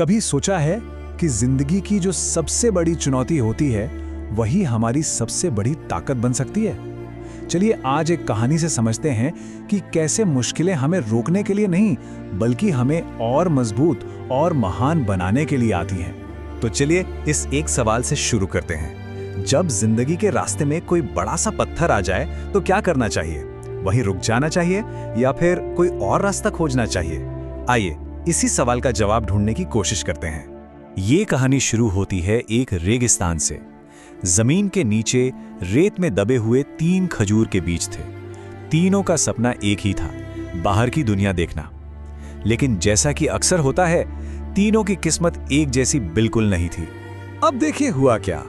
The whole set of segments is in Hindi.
कभी सोचा है कि जिंदगी की जो सबसे बड़ी चुनौती होती है वही हमारी सबसे बड़ी ताकत बन सकती है? चलिए आज एक कहानी से समझते हैं कि कैसे मुश्किलें हमें रोकने के लिए नहीं बल्कि हमें और मजबूत और महान बनाने के लिए आती हैं। तो चलिए इस एक सवाल से शुरू करते हैं। जब जिंदगी के रास्ते में कोई बड़ा सा पत्थर आ जाए तो क्या करना चाहिए? वहीं रुक जाना चाहिए या फिर कोई और रास्ता खोजना चाहिए? आइए इसी सवाल का जवाब ढूंढने की कोशिश करते हैं। ये कहानी शुरू होती है एक रेगिस्तान से। जमीन के नीचे रेत में दबे हुए 3 खजूर के बीज थे। तीनों का सपना एक ही था, बाहर की दुनिया देखना। लेकिन जैसा कि अक्सर होता है, तीनों की किस्मत एक जैसी बिल्कुल नहीं थी। अब देखिए हुआ क्या।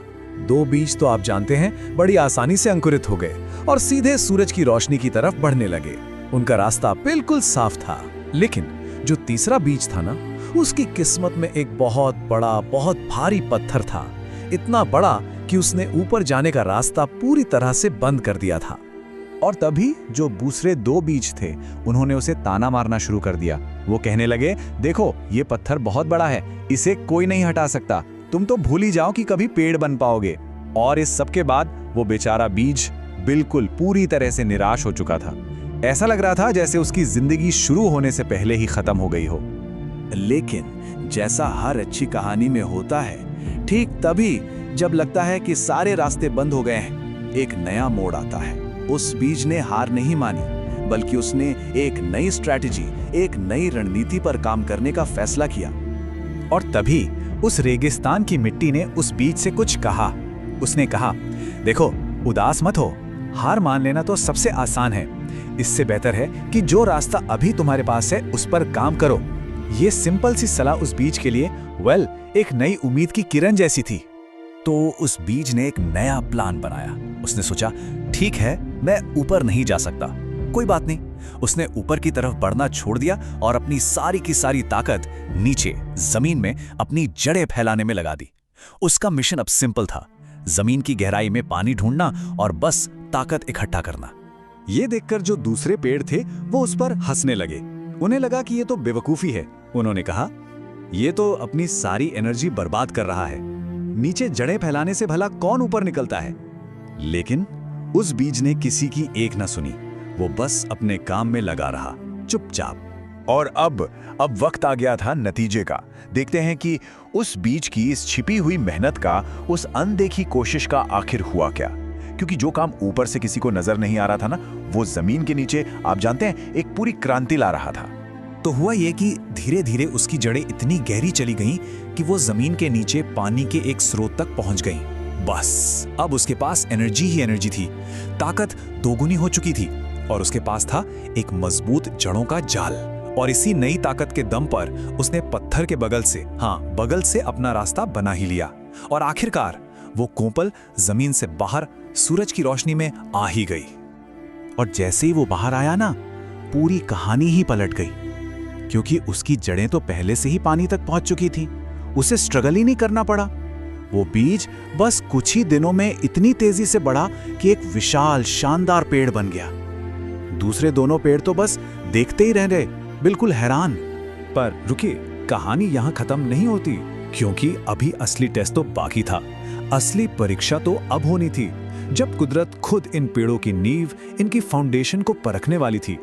2 बीज तो आप जानते हैं बड़ी आसानी से अंकुरित हो गए और सीधे सूरज की रोशनी की तरफ बढ़ने लगे। उनका रास्ता बिल्कुल साफ था। लेकिन जो तीसरा बीज था ना, उसकी किस्मत में एक बहुत बड़ा, बहुत भारी पत्थर था। इतना बड़ा कि उसने ऊपर जाने का रास्ता पूरी तरह से बंद कर दिया था। और तभी जो दूसरे 2 बीज थे, उन्होंने उसे ताना मारना शुरू कर दिया। वो कहने लगे, देखो ये पत्थर बहुत बड़ा है, इसे कोई नहीं हटा सकता। तुम तो भूल ही जाओ कि कभी पेड़ बन पाओगे। और इस सब के बाद वो बेचारा बीज बिल्कुल पूरी तरह से निराश हो चुका था। ऐसा लग रहा था जैसे उसकी जिंदगी शुरू होने से पहले ही खत्म हो गई हो। लेकिन जैसा हर अच्छी कहानी में होता है, ठीक तभी जब लगता है कि सारे रास्ते बंद हो गए हैं, एक नया मोड़ आता है। उस बीज ने हार नहीं मानी, बल्कि उसने एक नई स्ट्रैटेजी, एक नई रणनीति पर काम करने का फैसला किया। और तभी उस रेगिस्तान की मिट्टी ने उस बीज से कुछ कहा। उसने कहा, देखो उदास मत हो, हार मान लेना तो सबसे आसान है। इससे बेहतर है कि जो रास्ता अभी तुम्हारे पास है उस पर काम करो। ये सिंपल सी सलाह उस बीज के लिए एक नई उम्मीद की किरण जैसी थी। तो उस बीज ने एक नया प्लान बनाया। उसने सोचा, ठीक है, मैं ऊपर नहीं जा सकता, कोई बात नहीं। उसने ऊपर की तरफ बढ़ना छोड़ दिया और अपनी सारी की सारी ताकत नीचे जमीन में अपनी जड़ें फैलाने में लगा दी। उसका मिशन अब सिंपल था, जमीन की गहराई में पानी ढूंढना और बस ताकत इकट्ठा करना। ये देखकर जो दूसरे पेड़ थे वो उस पर हंसने लगे। उन्हें लगा कि ये तो बेवकूफी है। उन्होंने कहा, ये तो अपनी सारी एनर्जी बर्बाद कर रहा है, नीचे जड़ें फैलाने से भला कौन ऊपर निकलता है। लेकिन उस बीज ने किसी की एक न सुनी। वो बस अपने काम में लगा रहा, चुपचाप। और अब वक्त आ गया था नतीजे का। देखते हैं कि उस बीज की इस छिपी हुई मेहनत का, उस अनदेखी कोशिश का आखिर हुआ क्या। क्योंकि जो काम ऊपर से किसी को नजर नहीं आ रहा था ना, वो जमीन के नीचे, आप जानते हैं, एक पूरी क्रांति ला रहा था। तो हुआ ये कि धीरे धीरे उसकी जड़ें इतनी गहरी चली गईं कि वो जमीन के नीचे पानी के एक स्रोत तक पहुंच गईं। बस अब उसके पास एनर्जी ही एनर्जी थी, ताकत दोगुनी हो चुकी थी और उसके पास था एक मजबूत जड़ों का जाल। और इसी नई ताकत के दम पर उसने पत्थर के बगल से अपना रास्ता बना ही लिया। और आखिरकार वो कोंपल जमीन से बाहर सूरज की रोशनी में आ ही गई। और जैसे ही वो बाहर आया ना, पूरी कहानी ही पलट गई। क्योंकि उसकी जड़ें तो पहले से ही पानी तक पहुंच चुकी थी, उसे स्ट्रगल ही नहीं करना पड़ा। वो बीज बस कुछ ही दिनों में इतनी तेजी से बढ़ा कि एक विशाल शानदार पेड़ बन गया। दूसरे दोनों पेड़ तो बस देखते ही रह गए, बिल्कुल हैरान। पर रुकिए, कहानी यहां खत्म नहीं होती, क्योंकि अभी असली टेस्ट तो बाकी था। असली परीक्षा तो अब होनी थी, जब कुदरत खुद इन पेड़ों की नींव, इनकी फाउंडेशन को परखने वाली थी।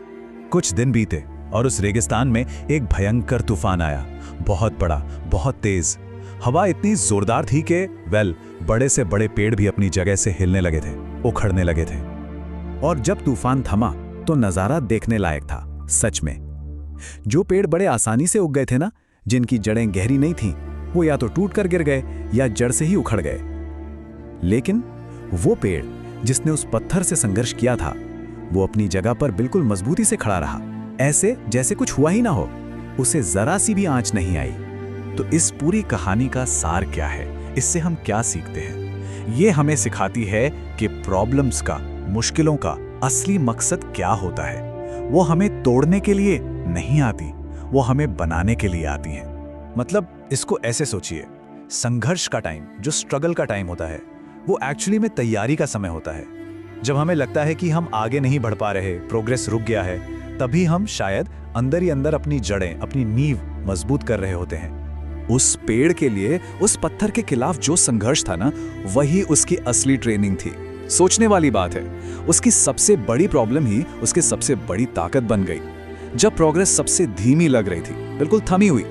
कुछ दिन बीते और उस रेगिस्तान में एक भयंकर तूफान आया। बहुत बड़ा, बहुत तेज। हवा इतनी जोरदार थी कि बड़े से बड़े पेड़ भी अपनी जगह से हिलने लगे थे, उखड़ने लगे थे। और जब तूफान थमा तो नजारा देखने लायक था, सच में। जो पेड़ बड़े आसानी से उग गए थे ना, जिनकी जड़ें गहरी नहीं थीं, वो या तो टूट कर गिर गए या जड़ से ही उखड़ गए। लेकिन वो पेड़ जिसने उस पत्थर से संघर्ष किया था, वो अपनी जगह पर बिल्कुल मजबूती से खड़ा रहा, ऐसे जैसे कुछ हुआ ही ना हो। उसे जरा सी भी आंच नहीं आई। तो इस पूरी कहानी का सार क्या है? इससे हम क्या सीखते हैं? ये हमें सिखाती है कि प्रॉब्लम्स का, मुश्किलों का असली मकसद क्या होता है। वो हमें तोड़ने के लिए नहीं आती, वो हमें बनाने के लिए आती हैं। मतलब इसको ऐसे सोचिए, संघर्ष का टाइम, जो स्ट्रगल का टाइम होता है, वो एक्चुअली में तैयारी का समय होता है। जब हमें लगता है कि हम आगे नहीं बढ़ पा रहे, प्रोग्रेस रुक गया है, तभी हम शायद अंदर ही अंदर अपनी जड़ें, अपनी नींव मजबूत कर रहे होते हैं। उस पेड़ के लिए, उस पत्थर के खिलाफ जो संघर्ष था ना, वही उसकी असली ट्रेनिंग थी। सोचने वाली बात है, उसकी सबसे बड़ी प्रॉब्लम ही उसकी सबसे बड़ी ताकत बन गई। जब प्रोग्रेस सबसे धीमी लग रही थी, बिल्कुल थमी हुई,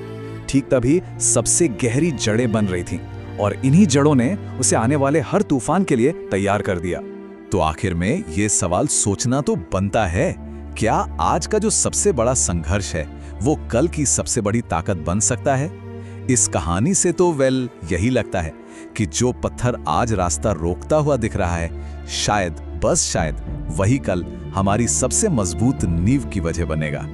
ठीक तभी सबसे गहरी जड़ें बन रही थीं, और इन्हीं जड़ों ने उसे आने वाले हर तूफान के लिए तैयार कर दिया। तो आखिर में ये सवाल सोचना तो बनता है, क्या आज का जो सबसे बड़ा संघर्ष है वो कल की सबसे बड़ी ताकत बन सकता है? इस कहानी से तो यही लगता है कि जो पत्थर आज रास्ता रोकता हुआ दिख रहा है, शायद, बस शायद, वही कल हमारी सबसे मजबूत नींव की वजह बनेगा।